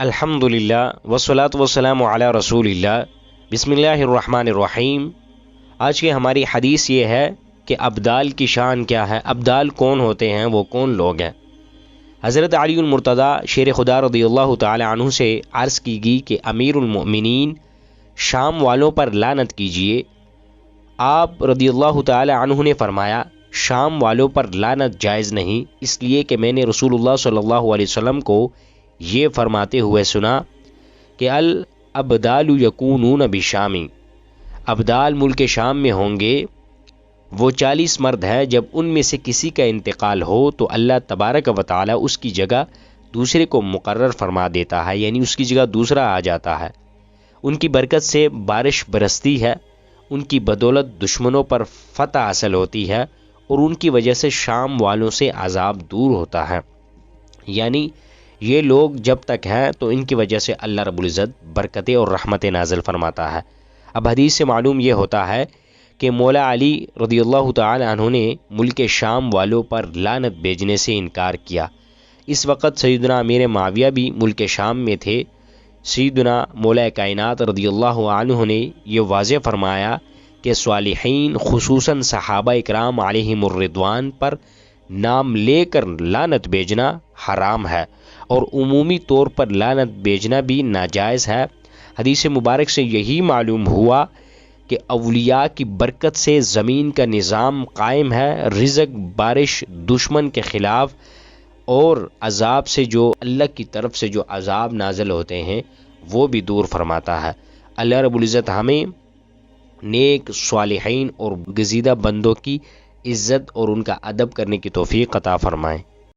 الحمدللہ والصلاۃ والسلام علی رسول اللہ بسم اللہ الرحمن الرحیم۔ آج کی ہماری حدیث یہ ہے کہ ابدال کی شان کیا ہے، ابدال کون ہوتے ہیں، وہ کون لوگ ہیں۔ حضرت علی المرتضیٰ شیر خدا رضی اللہ تعالی عنہ سے عرض کی گئی کہ امیر المؤمنین شام والوں پر لعنت کیجیے۔ آپ رضی اللہ تعالی عنہ نے فرمایا شام والوں پر لعنت جائز نہیں، اس لیے کہ میں نے رسول اللہ صلی اللہ علیہ وسلم کو یہ فرماتے ہوئے سنا کہ الابدال یکونون بشامی، ابدال ملک شام میں ہوں گے۔ وہ 40 مرد ہے، جب ان میں سے کسی کا انتقال ہو تو اللہ تبارک و تعالی اس کی جگہ دوسرے کو مقرر فرما دیتا ہے، یعنی اس کی جگہ دوسرا آ جاتا ہے۔ ان کی برکت سے بارش برستی ہے، ان کی بدولت دشمنوں پر فتح حاصل ہوتی ہے، اور ان کی وجہ سے شام والوں سے عذاب دور ہوتا ہے۔ یعنی یہ لوگ جب تک ہیں تو ان کی وجہ سے اللہ رب العزت برکتیں اور رحمتیں نازل فرماتا ہے۔ اب حدیث سے معلوم یہ ہوتا ہے کہ مولا علی رضی اللہ تعالی عنہ نے ملک شام والوں پر لعنت بھیجنے سے انکار کیا۔ اس وقت سیدنا امیر معاویہ بھی ملک شام میں تھے۔ سیدنا مولا کائنات رضی اللہ عنہ نے یہ واضح فرمایا کہ صالحین خصوصاً صحابہ اکرام علیہم الرضوان پر نام لے کر لعنت بھیجنا حرام ہے، اور عمومی طور پر لعنت بھیجنا بھی ناجائز ہے۔ حدیث مبارک سے یہی معلوم ہوا کہ اولیاء کی برکت سے زمین کا نظام قائم ہے، رزق بارش دشمن کے خلاف، اور عذاب سے جو اللہ کی طرف سے جو عذاب نازل ہوتے ہیں وہ بھی دور فرماتا ہے۔ اللہ رب العزت ہمیں نیک صالحین اور گزیدہ بندوں کی عزت اور ان کا ادب کرنے کی توفیق عطا فرمائے۔